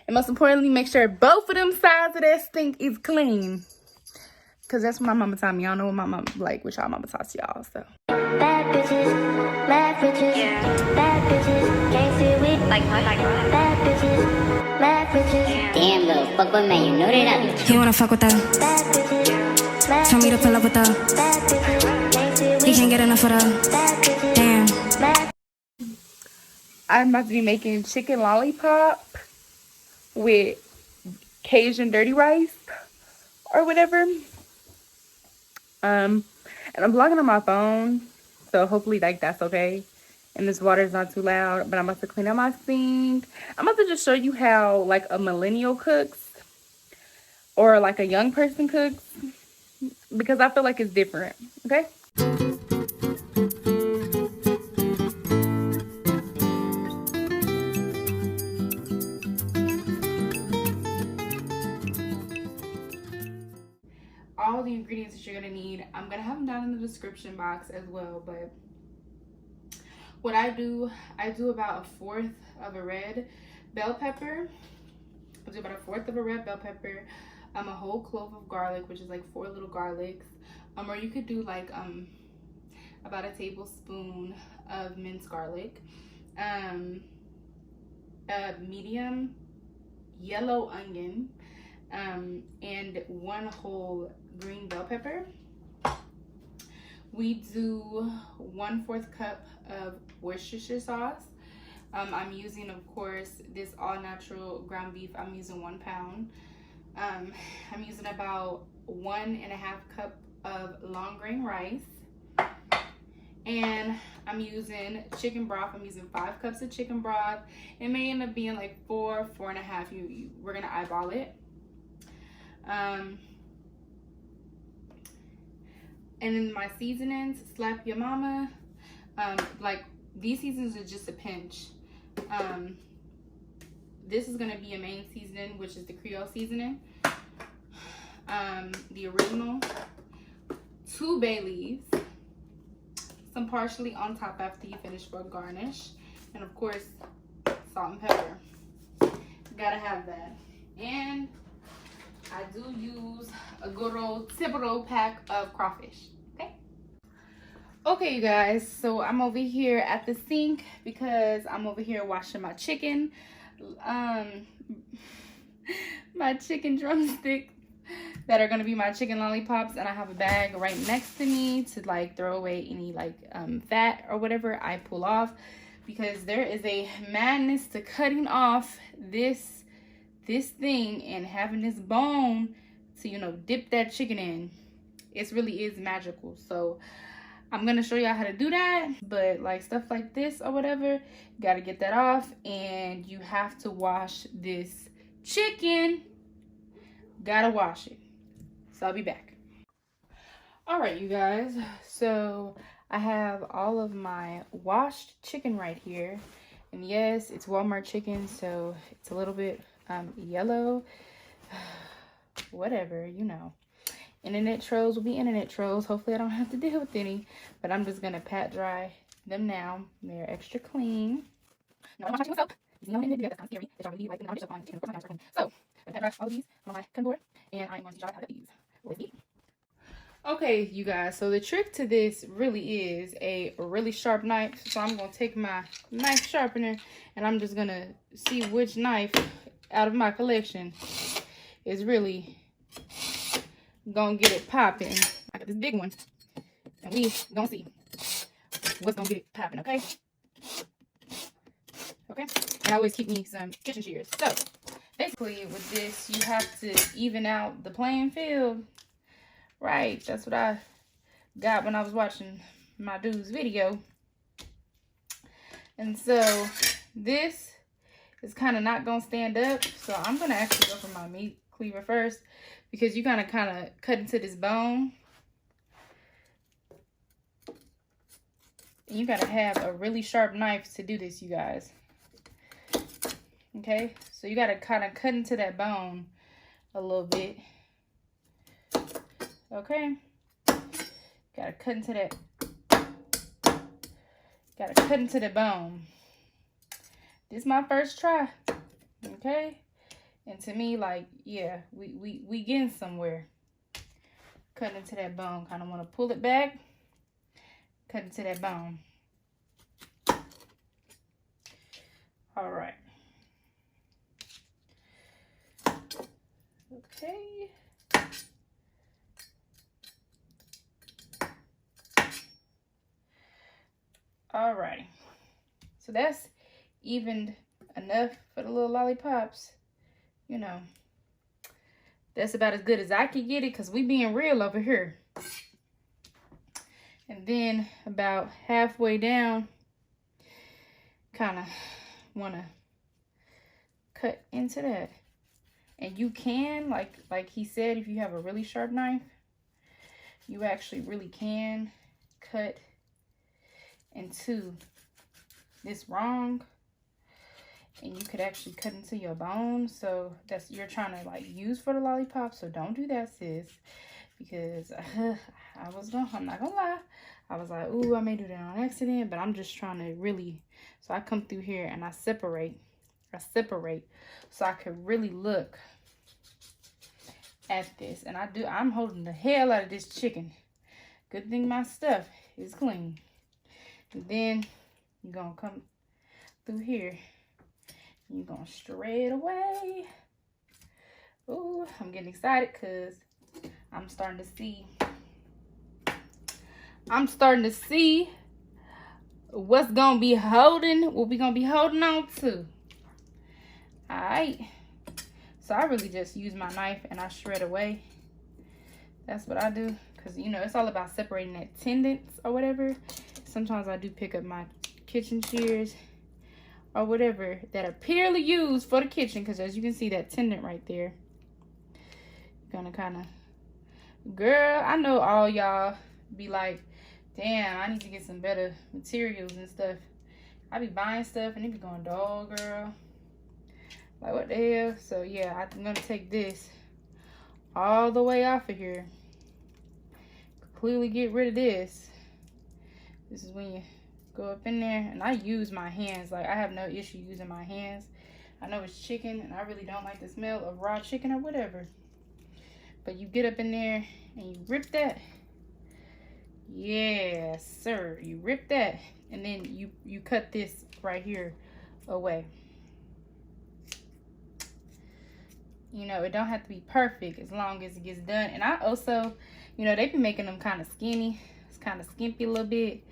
And most importantly, make sure both of them sides of that stink is clean. Because that's what my mama taught me. I don't know what my mama like, what y'all mama taught y'all, so. Bad bitches, mad riches, bad bitches, can't see with like bad bitches, mad riches. Damn, little fuckboy man, you know that I be. He wanna fuck with her. Bad bitches, mad Tell me to pull up with her. bad bitches, can't see with He can't get enough of her. bad bitches, Damn. mad. I'm about to be making chicken lollipop with Cajun dirty rice or whatever. And I'm vlogging on my phone, so hopefully like that's okay. And this water is not too loud, but I'm about to clean out my sink. I'm about to just show you how like a millennial cooks or like a young person cooks, because I feel like it's different, okay? All the ingredients that you're gonna need, I'm gonna have them down in the description box as well, but what I do about 1/4 of a red bell pepper. I do about 1/4 of a red bell pepper, a whole clove of garlic, which is like 4 little garlics, or you could do like about a tablespoon of minced garlic, a medium yellow onion, and 1 whole green bell pepper. We do 1/4 cup of Worcestershire sauce. I'm using, of course, this all natural ground beef. I'm using 1 pound. I'm using about 1.5 cup of long grain rice, and I'm using chicken broth. I'm using 5 cups of chicken broth. It may end up being like 4.5. We're gonna eyeball it. And then my seasonings, slap your mama. Like these seasonings are just a pinch. This is gonna be a main seasoning, which is the Creole seasoning. The original, 2 bay leaves, some parsley on top after you finish for garnish, and of course, salt and pepper. Gotta have that. And I do use a good old typical pack of crawfish. Okay, you guys, so I'm over here at the sink because I'm over here washing my chicken. My chicken drumsticks that are gonna be my chicken lollipops, and I have a bag right next to me to like throw away any like fat or whatever I pull off, because there is a madness to cutting off this thing and having this bone to, you know, dip that chicken in. It really is magical. So I'm gonna show y'all how to do that, but like stuff like this or whatever, you gotta get that off, and you have to wash this chicken. Gotta wash it. So I'll be back. All right, you guys, so I have all of my washed chicken right here, and yes, it's Walmart chicken, so it's a little bit yellow. Whatever, you know. Internet trolls will be internet trolls. Hopefully I don't have to deal with any, but I'm just gonna pat dry them now. They're extra clean. No, I'm not touching myself. You know, that's kind of scary. That y'all really like them. I'm just on chicken. Of course, I'm so I'm gonna pat dry all of these on my cutting board, and I'm going to teach y'all how to use with it. Okay, you guys, so the trick to this really is a really sharp knife. So I'm gonna take my knife sharpener, and I'm just gonna see which knife out of my collection is really gonna get it popping. I got this big one, and we gonna see what's gonna get it popping. Okay, and I always keep me some kitchen shears. So basically with this, you have to even out the playing field, right? That's what I got when I was watching my dude's video. And so this is kind of not gonna stand up, so I'm gonna actually go for my meat cleaver first, because you kind of cut into this bone, and you gotta have a really sharp knife to do this, you guys. Okay, so you gotta kind of cut into that bone a little bit. Okay, gotta cut into that. Gotta cut into the bone. This is my first try. Okay, And to me, like, yeah, we getting somewhere. Cutting into that bone. Kind of want to pull it back. Cut into that bone. All right. Okay. All right. So that's evened enough for the little lollipops. You know, that's about as good as I can get it because we being real over here. And then about halfway down, kind of want to cut into that. And you can, like he said, if you have a really sharp knife, you actually really can cut into this wrong. And you could actually cut into your bone. So that's, you're trying to like use for the lollipop. So don't do that, sis. Because I'm not gonna lie. I was like, ooh, I may do that on accident. But I'm just trying to really, so I come through here and I separate. So I can really look at this. And I'm holding the hell out of this chicken. Good thing my stuff is clean. And then you're gonna come through here. You're gonna stray it away. Ooh, I'm getting excited because I'm starting to see what's gonna be holding, what we gonna be holding on to. All right. So I really just use my knife and I shred away. That's what I do. Because, you know, it's all about separating that tendons or whatever. Sometimes I do pick up my kitchen shears or whatever that are purely used for the kitchen. Because as you can see, that tendon right there. Gonna kind of, girl, I know all y'all be like, damn, I need to get some better materials and stuff. I be buying stuff and it be going, dog, girl. Like, what the hell? So, yeah, I'm gonna take this all the way off of here. Completely get rid of this. This is when you go up in there. And I use my hands. Like, I have no issue using my hands. I know it's chicken and I really don't like the smell of raw chicken or whatever. But you get up in there and you rip that. Yes, sir. You rip that. And then you cut this right here away. You know, it don't have to be perfect as long as it gets done. And I also, you know, they be making them kind of skinny. It's kind of skimpy a little bit.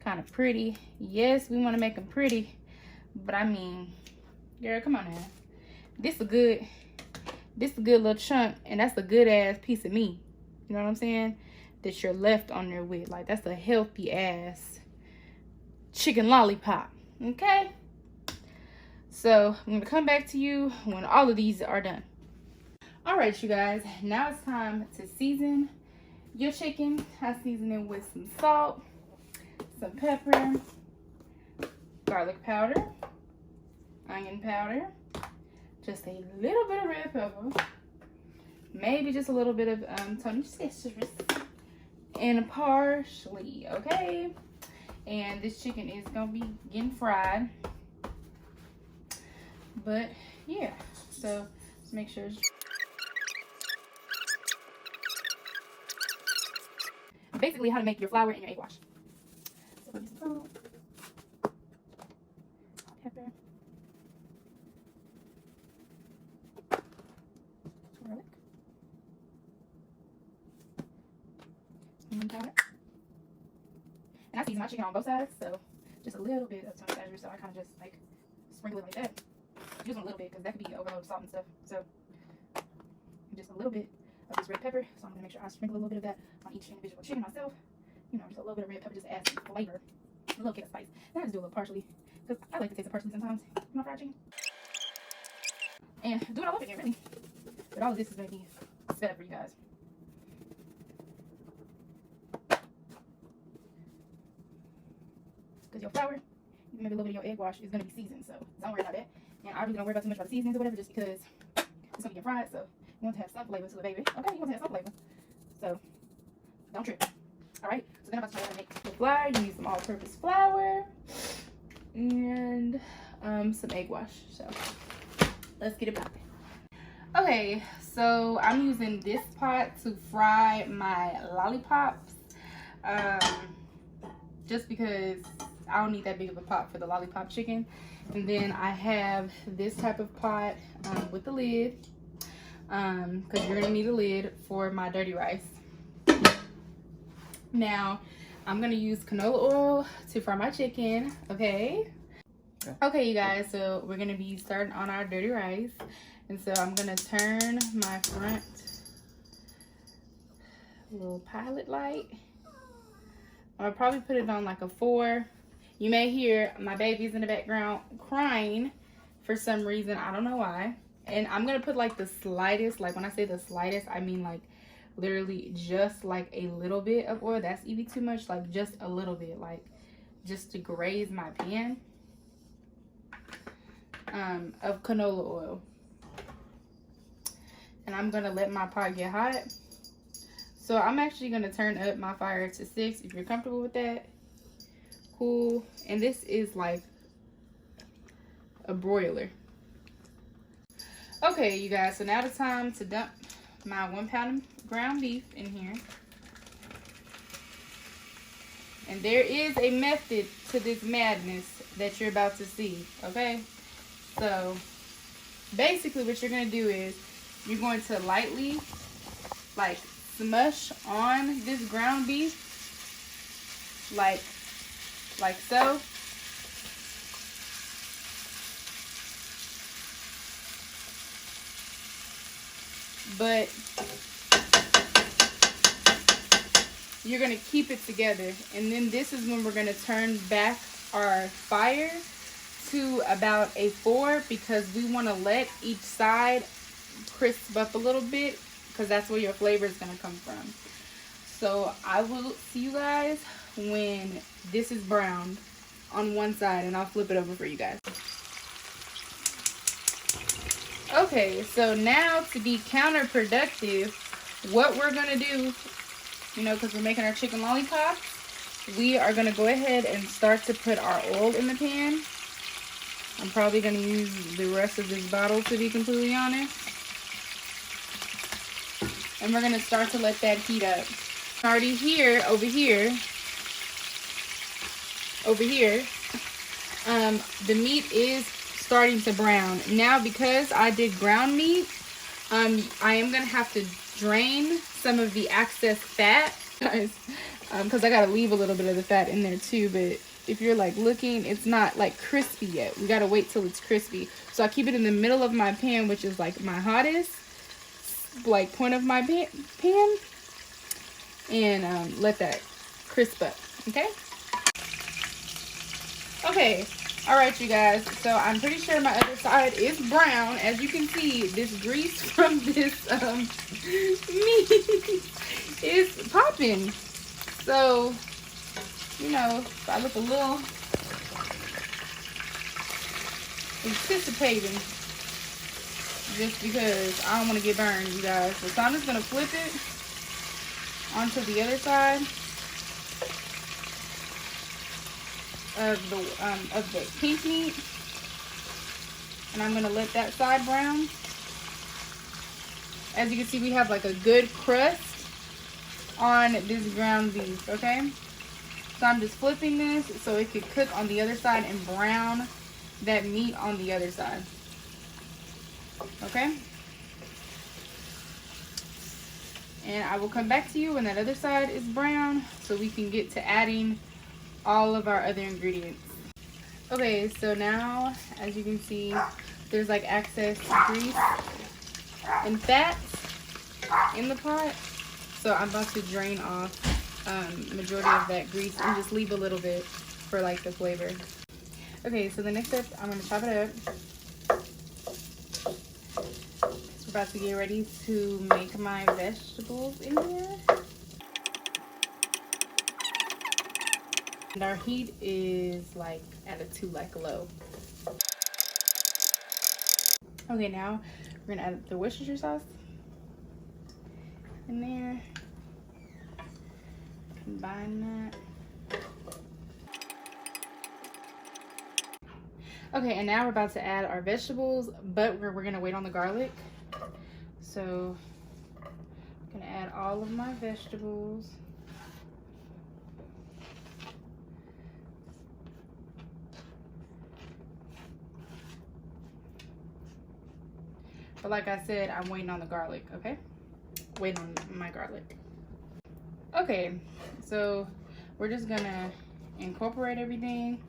Kind of pretty. Yes, we want to make them pretty. But I mean, girl, come on now. This a good little chunk. And that's a good ass piece of meat. You know what I'm saying? That you're left on there with. Like, that's a healthy ass chicken lollipop. Okay? So, I'm going to come back to you when all of these are done. Alright, you guys, now it's time to season your chicken. I season it with some salt, some pepper, garlic powder, onion powder, just a little bit of red pepper, maybe just a little bit of Tony citrus, and parsley, okay? And this chicken is gonna be getting fried. But yeah, so let's make sure it's basically how to make your flour and your egg wash. So put some salt, pepper, garlic, onion powder. And I season my chicken on both sides, so just a little bit of Tony citrus, so I kind of just like sprinkle it like that. Just a little bit, because that could be overload of salt and stuff. So just a little bit of this red pepper. So I'm gonna make sure I sprinkle a little bit of that on each individual chicken myself. You know, just a little bit of red pepper just adds some flavor, a little bit of spice. Then I just do a little parsley, because I like the taste of parsley sometimes in my fried chicken. And do it all over again, really. But all of this is gonna be sped up for you guys. Because your flour, maybe a little bit of your egg wash is gonna be seasoned, so don't worry about that. And I really don't worry about too much about the seasonings or whatever, just because it's gonna get fried, so you want to have some flavor to it, baby. Okay, you want to have some flavor. So don't trip. Alright, so then I'm about to make the flour. You need some all-purpose flour and some egg wash. So let's get it popping. Okay, so I'm using this pot to fry my lollipops. Just because I don't need that big of a pot for the lollipop chicken. And then I have this type of pot with the lid, because you're gonna need a lid for my dirty rice. Now I'm gonna use canola oil to fry my chicken. Okay, you guys, so we're gonna be starting on our dirty rice. And so I'm gonna turn my front little pilot light. I'll probably put it on like a 4. You may hear my babies in the background crying for some reason. I don't know why. And I'm gonna put like the slightest, like when I say the slightest, I mean like literally just like a little bit of oil. That's even too much, like just a little bit, like just to graze my pan of canola oil. And I'm gonna let my pot get hot. So I'm actually gonna turn up my fire to 6 if you're comfortable with that. Cool. And this is like a broiler. Okay, you guys, so now it's time to dump my 1 pound of ground beef in here. And there is a method to this madness that you're about to see, okay? So basically what you're gonna do is you're going to lightly like smush on this ground beef like so. But you're gonna keep it together, and then this is when we're gonna turn back our fire to about a 4, because we want to let each side crisp up a little bit, because that's where your flavor is gonna come from. So I will see you guys when this is browned on one side, and I'll flip it over for you guys. Okay, so now to be counterproductive, what we're gonna do, you know, because we're making our chicken lollipops, we are gonna go ahead and start to put our oil in the pan. I'm probably gonna use the rest of this bottle, to be completely honest. And we're gonna start to let that heat up. Already here, over here, the meat is starting to brown. Now, because I did ground meat, I am gonna have to drain some of the excess fat, guys, because I gotta leave a little bit of the fat in there too. But if you're like looking, it's not like crispy yet. We gotta wait till it's crispy. So I keep it in the middle of my pan, which is like my hottest like point of my pan, and let that crisp up. Okay, all right, you guys, so I'm pretty sure my other side is brown. As you can see, this grease from this meat is popping. So, you know, if I look a little anticipating, just because I don't want to get burned, you guys. So I'm just gonna flip it onto the other side of the pink meat, and I'm gonna let that side brown. As you can see, we have like a good crust on this ground beef. Okay, so I'm just flipping this so it could cook on the other side and brown that meat on the other side. Okay, and I will come back to you when that other side is brown so we can get to adding all of our other ingredients. Okay, so now, as you can see, there's like excess grease and fat in the pot. So I'm about to drain off majority of that grease and just leave a little bit for like the flavor. Okay, so the next step, I'm gonna chop it up. We're about to get ready to make my vegetables in here. And our heat is like at a 2, like low. Okay, now we're gonna add the Worcestershire sauce in there. Combine that. Okay, and now we're about to add our vegetables, but we're gonna wait on the garlic. So I'm gonna add all of my vegetables. But like I said, I'm waiting on the garlic, okay? Waiting on my garlic. Okay, so we're just gonna incorporate everything.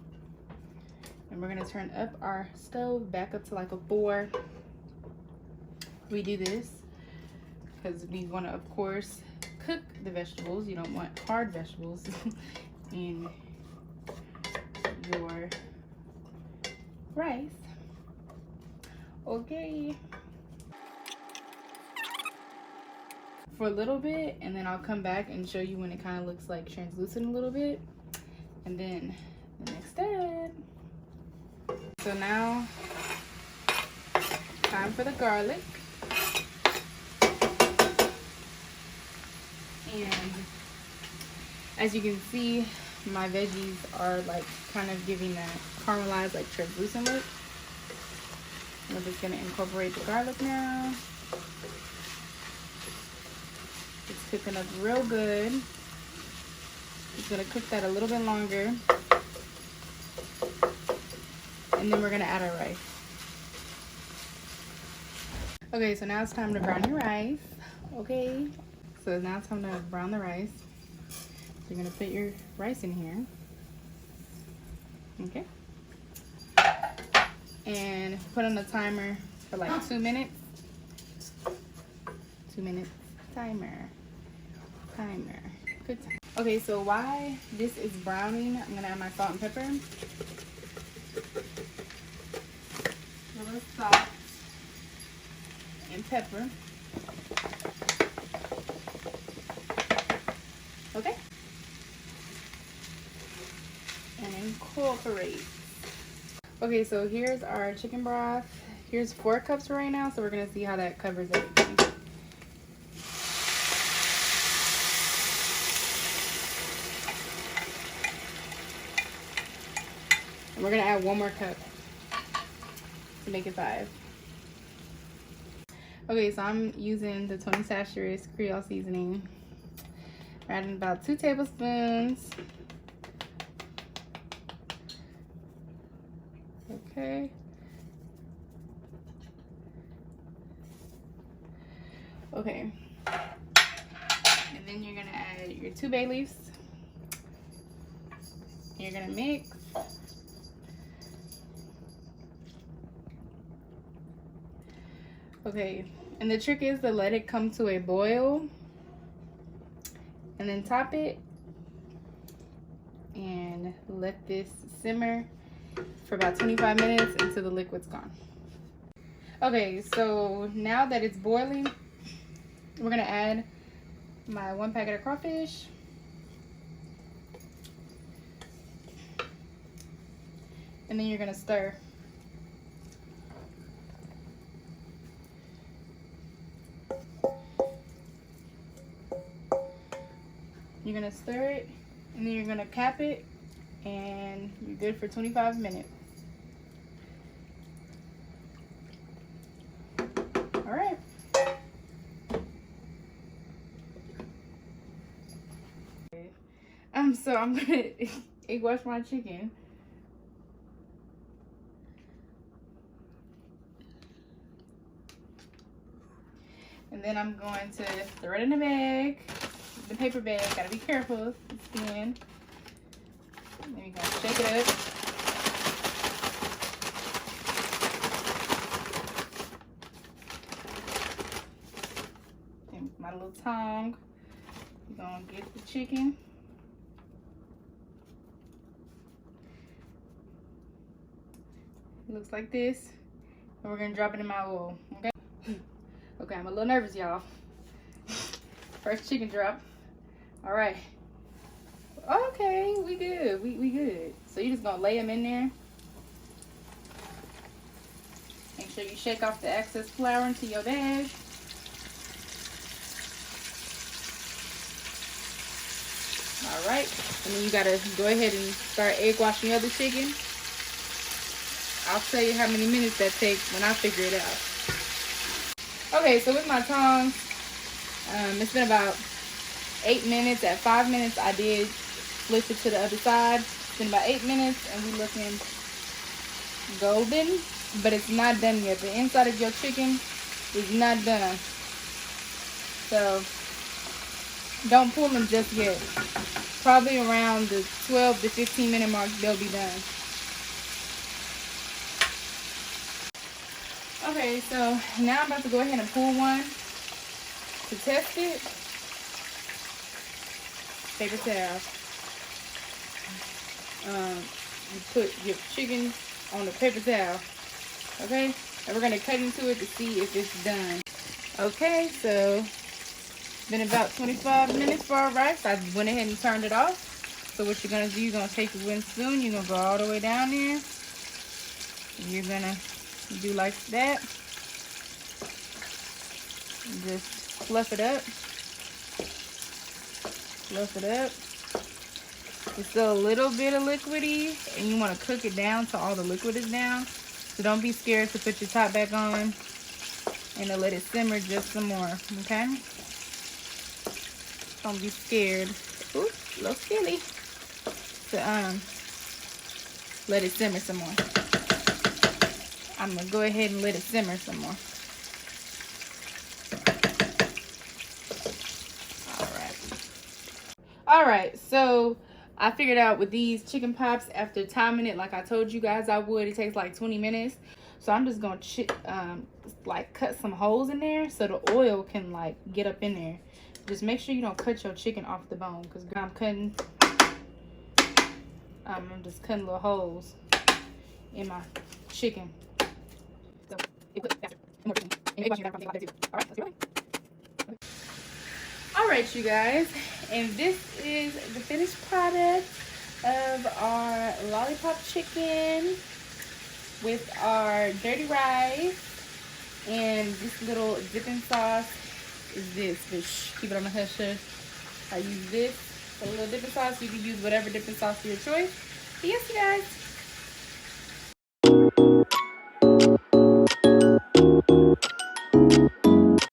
And we're gonna turn up our stove back up to like a 4. We do this because we wanna, of course, cook the vegetables. You don't want hard vegetables in your rice. Okay. For a little bit, and then I'll come back and show you when it kind of looks like translucent a little bit. And then the next step. So now, time for the garlic. And as you can see, my veggies are like kind of giving that caramelized, like translucent look. We're just gonna incorporate the garlic now. It's cooking up real good. Just gonna cook that a little bit longer. And then we're gonna add our rice. Okay, so now it's time to brown your rice. Okay, so now it's time to brown the rice. So you're gonna put your rice in here. Okay. And put on the timer for like 2 minutes. 2 minutes. Timer. Good time. Okay, so while this is browning, I'm gonna add my salt and pepper. A little salt and pepper. Okay. And incorporate. Okay, so here's our chicken broth. Here's 4 cups right now, so we're gonna see how that covers everything. And we're gonna add 1 more cup to make it 5. Okay, so I'm using the Tony Chachere's Creole seasoning. We're adding about 2 tablespoons. Okay. Okay. And then you're gonna add your 2 bay leaves. You're gonna mix. Okay, and the trick is to let it come to a boil and then top it and let this simmer for about 25 minutes until the liquid's gone. Okay, so now that it's boiling, we're gonna add my 1 packet of crawfish. And then you're gonna stir. You're gonna stir it, and then you're gonna cap it, and you're good for 25 minutes. All right. So I'm gonna egg wash my chicken. And then I'm going to throw it in a bag. The paper bag, gotta be careful, it's thin. Then you're gonna shake it up. And with my little tongue, you're gonna get the chicken. It looks like this. And we're gonna drop it in my oil, okay? Okay, I'm a little nervous, y'all. First chicken drop. All right. Okay, we good. We good. So you're just gonna lay them in there. Make sure you shake off the excess flour into your bag. All right. And then you gotta go ahead and start egg washing your other chicken. I'll tell you how many minutes that takes when I figure it out. Okay, so with my tongs, it's been about 8 minutes. At 5 minutes, I did flip it to the other side. It's been about 8 minutes, and we're looking golden, but it's not done yet. The inside of your chicken is not done. So don't pull them just yet. Probably around the 12 to 15 minute mark, they'll be done. Okay, so now I'm about to go ahead and pull one to test it. Paper towel. You put your chicken on the paper towel. Okay, and we're gonna cut into it to see if it's done. Okay, so it's been about 25 minutes for our rice. I went ahead and turned it off. So what you're gonna do, you're gonna take your wooden spoon, you're gonna go all the way down there. You're gonna do like that. Just fluff it up. Fluff it up. It's still a little bit of liquidy, and you want to cook it down so all the liquid is down. So don't be scared to put your top back on and to let it simmer just some more, okay? Don't be scared. Ooh, a little silly. To let it simmer some more. I'm gonna go ahead and let it simmer some more. Alright, so I figured out with these chicken pops, after timing it like I told you guys I would, it takes like 20 minutes. So I'm just gonna like cut some holes in there so the oil can like get up in there. Just make sure you don't cut your chicken off the bone, because I'm just cutting little holes in my chicken. So it puts faster and more chicken. And maybe you from there too. Alright, let's do it. Alright, you guys, and this is the finished product of our lollipop chicken with our dirty rice, and this little dipping sauce is this fish. Keep it on the hush hush. I use this for a little dipping sauce. You can use whatever dipping sauce of your choice. But yes, you guys,